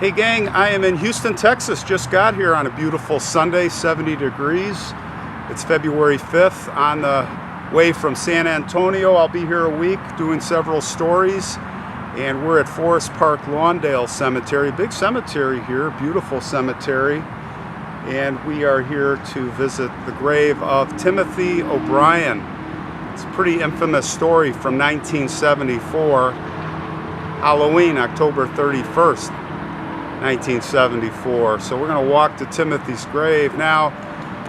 Hey gang, I am in Houston, Texas. Just got here on a beautiful Sunday, 70 degrees. It's February 5th. On the way from San Antonio, I'll be here a week doing several stories. And we're at Forest Park Lawndale Cemetery. Big cemetery here, beautiful cemetery. And we are here to visit the grave of Timothy O'Bryan. It's a pretty infamous story from 1974, Halloween, October 31st. 1974. So we're going to walk to Timothy's grave. Now,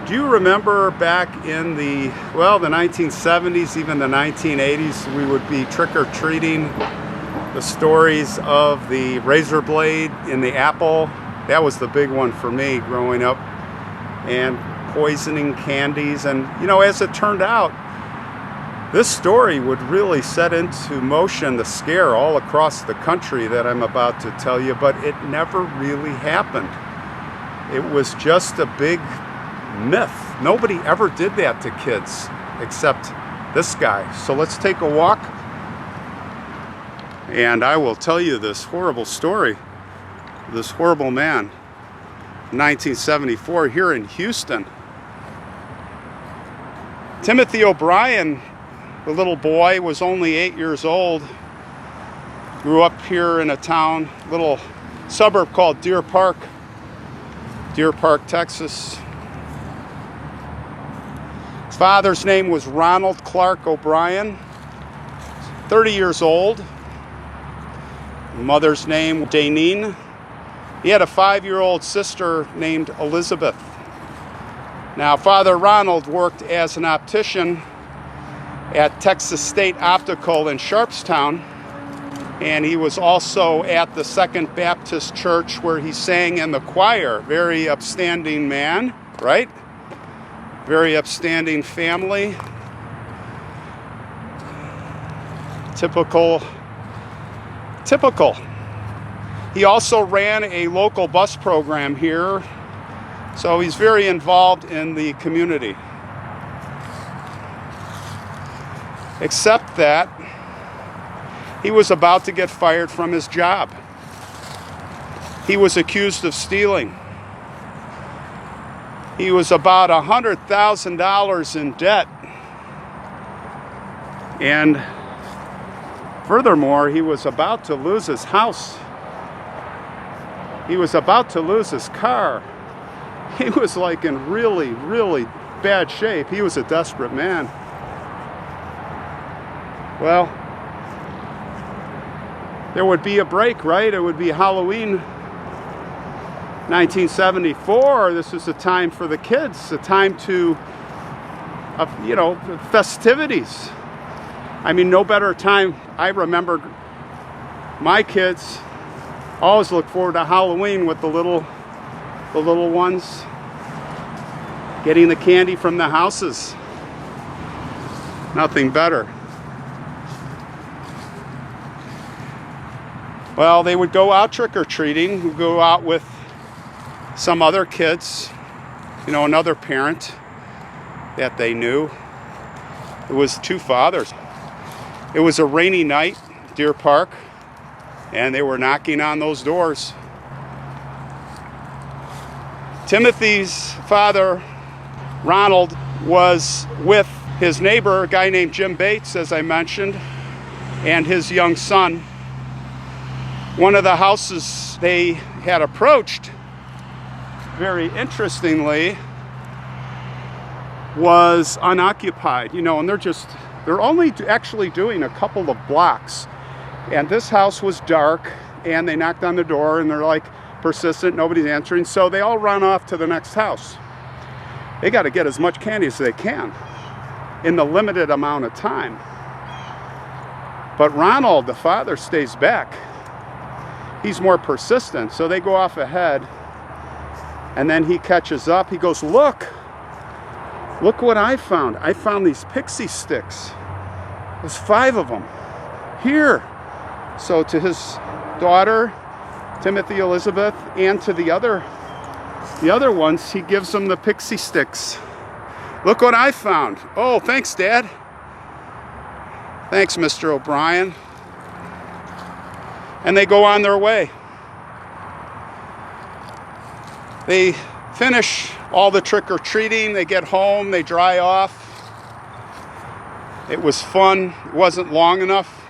do you remember back in the 1970s, even the 1980s, we would be trick-or-treating, the stories of the razor blade in the apple? That was the big one for me growing up. And poisoning candies. And, you know, as it turned out, this story would really set into motion the scare all across the country that I'm about to tell you, but it never really happened. It was just a big myth. Nobody ever did that to kids except this guy. So let's take a walk and I will tell you this horrible story, this horrible man, 1974 here in Houston. Timothy O'Bryan, the little boy, was only 8 years old. Grew up here in a town, little suburb called Deer Park, Texas. His father's name was Ronald Clark O'Bryan, 30 years old. Mother's name, Danine. He had a 5-year-old sister named Elizabeth. Now, Father Ronald worked as an optician at Texas State Optical in Sharpstown, and he was also at the Second Baptist Church where he sang in the choir. Very upstanding man, right? Very upstanding family. Typical. He also ran a local bus program here, so he's very involved in the community. Except that he was about to get fired from his job. He was accused of stealing. He was about $100,000 in debt. And furthermore, he was about to lose his house. He was about to lose his car. He was like in really, really bad shape. He was a desperate man. Well, there would be a break, right? It would be Halloween 1974. This was a time for the kids, a time to, festivities. I mean, no better time. I remember my kids always look forward to Halloween with the little ones, getting the candy from the houses. Nothing better. Well, they would go out trick-or-treating, go out with some other kids, another parent that they knew. It was two fathers. It was a rainy night, Deer Park, and they were knocking on those doors. Timothy's father, Ronald, was with his neighbor, a guy named Jim Bates, as I mentioned, and his young son. One of the houses they had approached, very interestingly, was unoccupied, and they're only actually doing a couple of blocks. And this house was dark, and they knocked on the door, and they're like persistent, nobody's answering, so they all run off to the next house. They got to get as much candy as they can in the limited amount of time. But Ronald, the father, stays back. He's more persistent, so they go off ahead, and then he catches up. He goes, look what I found. I found these Pixy Stix. There's 5 of them here. So to his daughter, Timothy Elizabeth, and to the other ones, he gives them the Pixy Stix. Look what I found. Oh, thanks, Dad. Thanks, Mr. O'Bryan. And they go on their way. They finish all the trick-or-treating, they get home, they dry off. It was fun, it wasn't long enough,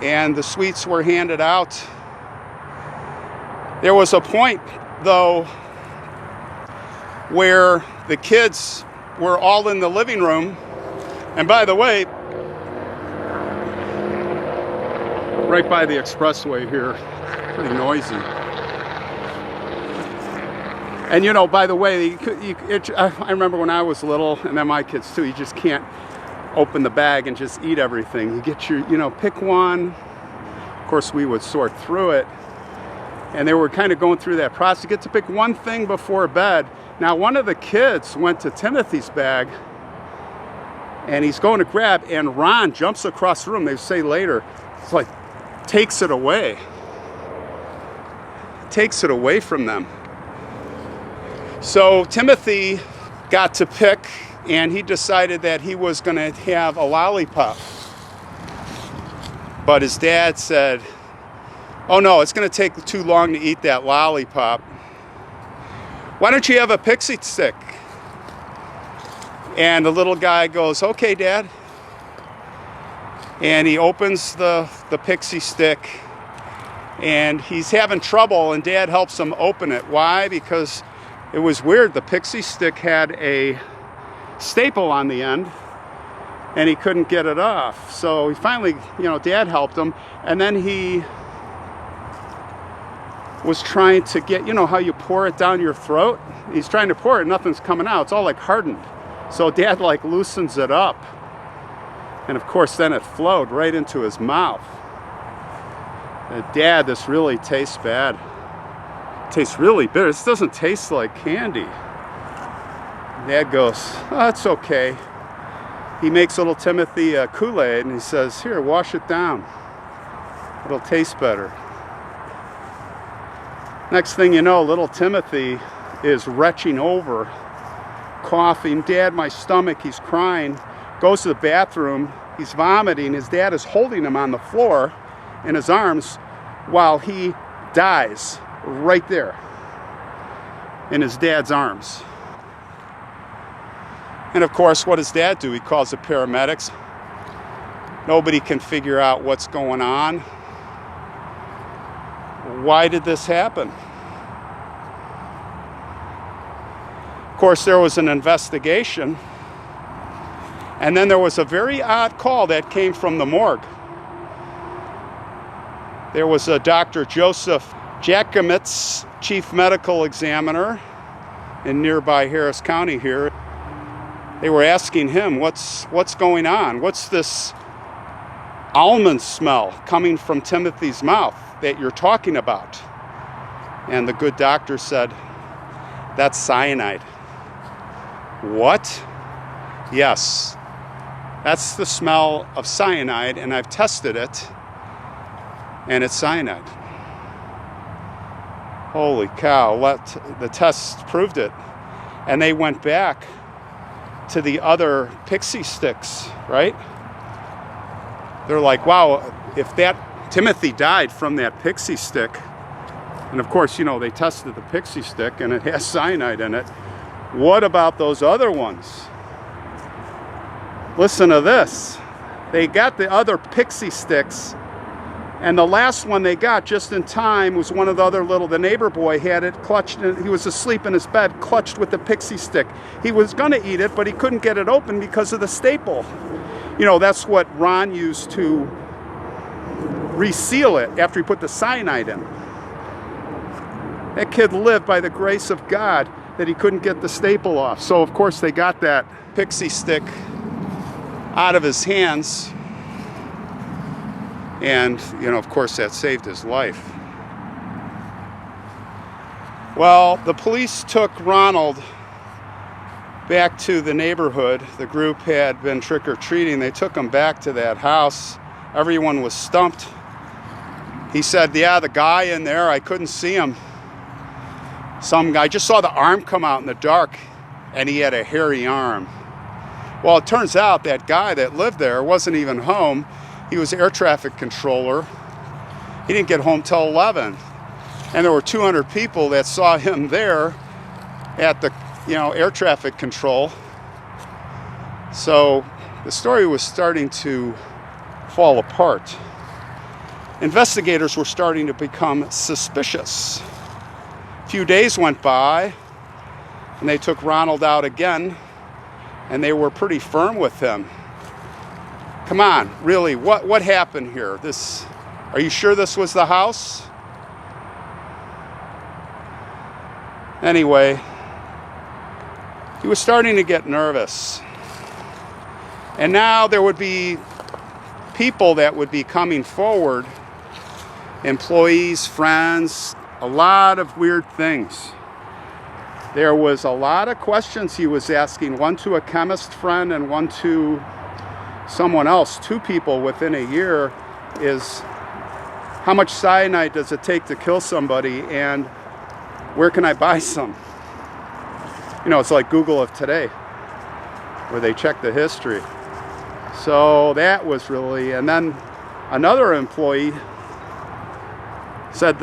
and the sweets were handed out. There was a point, though, where the kids were all in the living room, and by the way, right by the expressway here, pretty noisy. And you know, by the way, I remember when I was little, and then my kids too, you just can't open the bag and just eat everything. You get your, you know, pick one. Of course, we would sort through it. And they were kind of going through that process. You get to pick one thing before bed. Now, one of the kids went to Timothy's bag, and he's going to grab, and Ron jumps across the room. They say later, it's like, takes it away. Takes it away from them. So Timothy got to pick, and he decided that he was going to have a lollipop. But his dad said, oh no, it's going to take too long to eat that lollipop. Why don't you have a Pixy Stix? And the little guy goes, okay, Dad. And he opens the Pixy Stix, and he's having trouble, and Dad helps him open it. Why? Because it was weird. The Pixy Stix had a staple on the end, and he couldn't get it off. So he finally, you know, Dad helped him, and then he was trying to get, you know how you pour it down your throat? He's trying to pour it, nothing's coming out. It's all like hardened. So Dad like loosens it up, and of course then it flowed right into his mouth. Dad, this really tastes bad. It tastes really bitter. This doesn't taste like candy. Dad goes, oh, it's okay. He makes little Timothy a Kool-Aid, and he says, here, wash it down. It'll taste better. Next thing you know, little Timothy is retching over, coughing. Dad, my stomach, he's crying. Goes to the bathroom, he's vomiting. His dad is holding him on the floor in his arms while he dies right there in his dad's arms. And of course, what does Dad do? He calls the paramedics. Nobody can figure out what's going on. Why did this happen? Of course, there was an investigation, and then there was a very odd call that came from the morgue. There was a Dr. Joseph Jacomitz, chief medical examiner in nearby Harris County here. They were asking him, what's going on? What's this almond smell coming from Timothy's mouth that you're talking about? And the good doctor said, that's cyanide. What? Yes, that's the smell of cyanide, and I've tested it, and it's cyanide. Holy cow, the tests proved it. And they went back to the other Pixy Stix, right? They're like, wow, if that Timothy died from that Pixy Stix, and of course, you know, they tested the Pixy Stix and it has cyanide in it, what about those other ones? Listen to this. They got the other Pixy Stix, and the last one they got just in time was one of the other the neighbor boy had it clutched, he was asleep in his bed, clutched with the Pixy Stix. He was gonna eat it, but he couldn't get it open because of the staple. You know, that's what Ron used to reseal it after he put the cyanide in. That kid lived by the grace of God that he couldn't get the staple off. So of course they got that Pixy Stix out of his hands, and you know, of course that saved his life. Well, the police took Ronald back to the neighborhood. The group had been trick-or-treating. They took him back to that house. Everyone was stumped. He said, yeah, the guy in there, I couldn't see him. Some guy, just saw the arm come out in the dark, and he had a hairy arm. Well, it turns out that guy that lived there wasn't even home. He was air traffic controller. He didn't get home till 11. And there were 200 people that saw him there at the, air traffic control. So the story was starting to fall apart. Investigators were starting to become suspicious. A few days went by, and they took Ronald out again, and they were pretty firm with him. Come on, really, what happened here? Are you sure this was the house? Anyway, he was starting to get nervous. And now there would be people that would be coming forward, employees, friends, a lot of weird things. There was a lot of questions he was asking, one to a chemist friend and one to someone else. 2 people within a year. Is how much cyanide does it take to kill somebody, and where can I buy some? It's like Google of today, where they check the history. So that was really, and then another employee said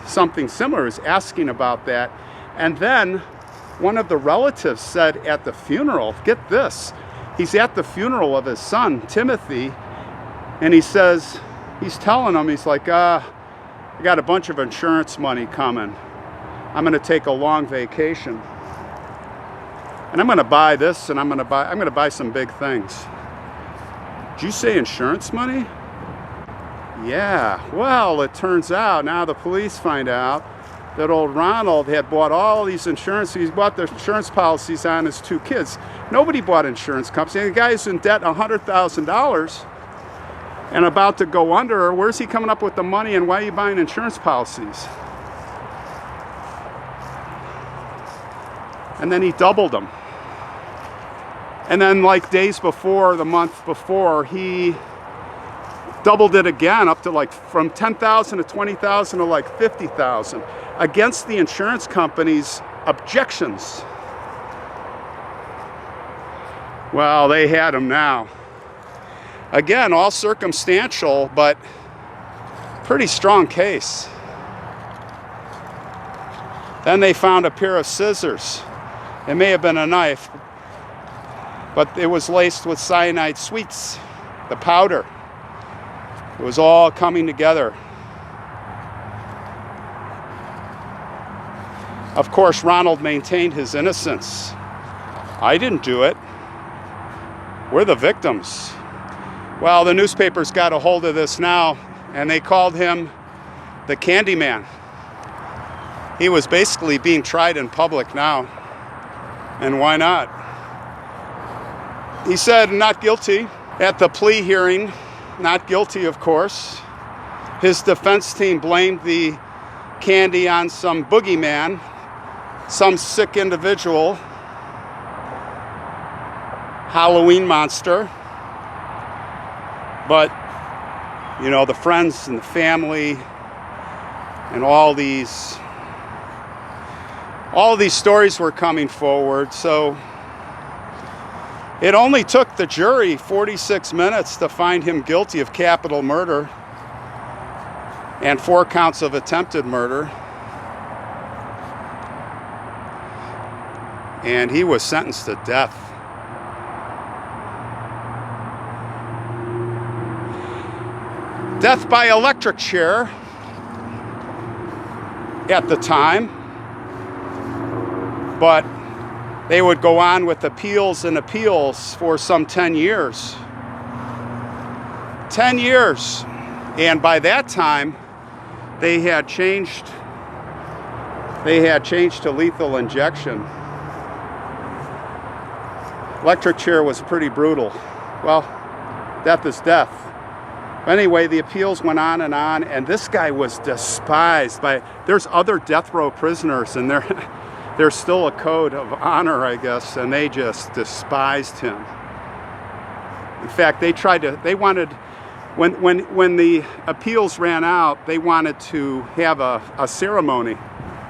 something similar, was asking about that. And then one of the relatives said at the funeral, get this, he's at the funeral of his son, Timothy, and he says, he's telling him, he's like, I got a bunch of insurance money coming. I'm going to take a long vacation. And I'm going to buy this, and I'm going to buy some big things. Did you say insurance money? Yeah. Well, it turns out, now the police find out that old Ronald had bought all these insurance. He's bought the insurance policies on his 2 kids. Nobody bought insurance companies. The guy's in debt $100,000 and about to go under. Where's he coming up with the money, and why are you buying insurance policies? And then he doubled them. And then like days before, the month before, he doubled it again, up to like from 10,000 to 20,000 to like 50,000, against the insurance company's objections. Well, they had him now. Again, all circumstantial, but pretty strong case. Then they found a pair of scissors. It may have been a knife, but it was laced with cyanide sweets, the powder. It was all coming together. Of course, Ronald maintained his innocence. I didn't do it. We're the victims. Well, the newspapers got a hold of this now, and they called him the CANDYMAN. He was basically being tried in public now. And why not? He said not guilty at the plea hearing. Not guilty, of course. His defense team blamed the candy on some boogeyman, some sick individual, Halloween monster. But, the friends and the family and all these stories were coming forward. So it only took the jury 46 minutes to find him guilty of capital murder and 4 counts of attempted murder. And he was sentenced to death. Death by electric chair at the time. But they would go on with appeals and appeals for some 10 years. 10 years. And by that time, they had changed to lethal injection. Electric chair was pretty brutal. Well, death is death. Anyway, the appeals went on, and this guy was despised by, there's other death row prisoners, and there's still a code of honor, I guess, and they just despised him. In fact, they wanted, when the appeals ran out, they wanted to have a ceremony,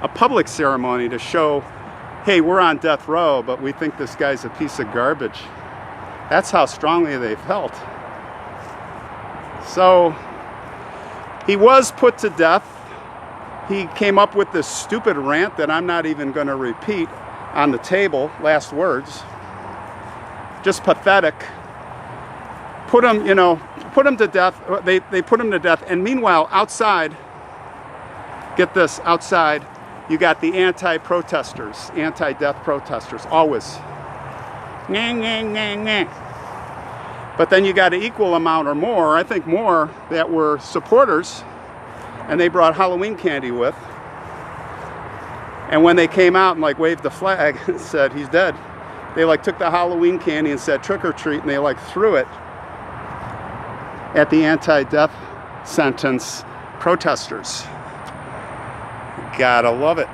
a public ceremony to show, hey, we're on death row, but we think this guy's a piece of garbage. That's how strongly they felt. So he was put to death he came up with this stupid rant that I'm not even going to repeat on the table. Last words. Just pathetic. Put him, you know, put him to death. They put him to death. And meanwhile, outside, get this, outside, you got the anti-protesters, anti-death protesters, always. Nah, nah, nah, nah. But then you got an equal amount or more, I think more, that were supporters, and they brought Halloween candy with. And when they came out and like waved the flag and said, he's dead, they like took the Halloween candy and said trick or treat, and they like threw it at the anti-death sentence protesters. Gotta love it.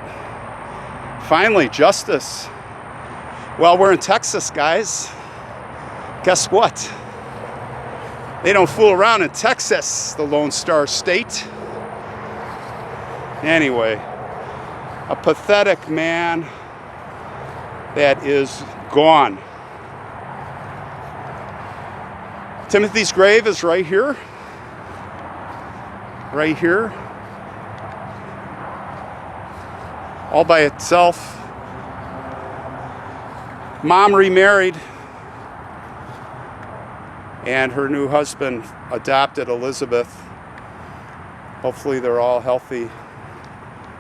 Finally, justice. Well, we're in Texas, guys. Guess what? They don't fool around in Texas, the Lone Star State. Anyway, a pathetic man that is gone. Timothy's grave is right here. Right here. All by itself. Mom remarried, and her new husband adopted Elizabeth. Hopefully they're all healthy.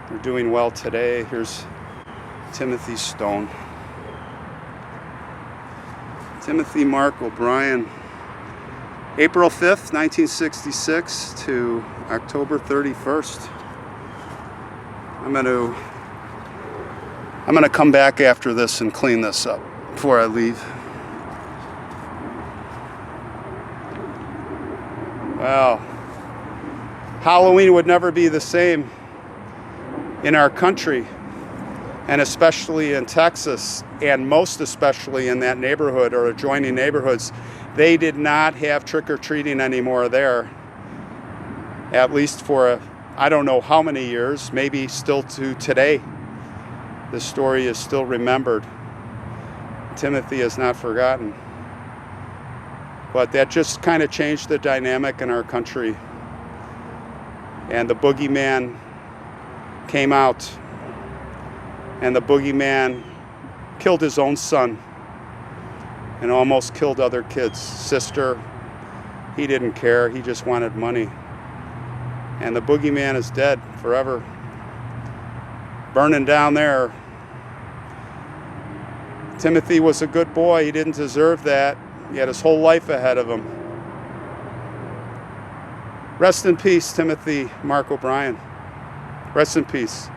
They're doing well today. Here's Timothy's stone. Timothy Mark O'Bryan. April 5th, 1966 to October 31st. I'm gonna come back after this and clean this up before I leave. Wow. Halloween would never be the same in our country, and especially in Texas, and most especially in that neighborhood or adjoining neighborhoods. They did not have trick-or-treating anymore there, at least for I don't know how many years, maybe still to today. The story is still remembered. Timothy is not forgotten. But that just kind of changed the dynamic in our country. And the boogeyman came out. And the boogeyman killed his own son. And almost killed other kids. Sister, he didn't care. He just wanted money. And the boogeyman is dead forever. Burning down there. Timothy was a good boy. He didn't deserve that. He had his whole life ahead of him. Rest in peace, Timothy Mark O'Bryan. Rest in peace.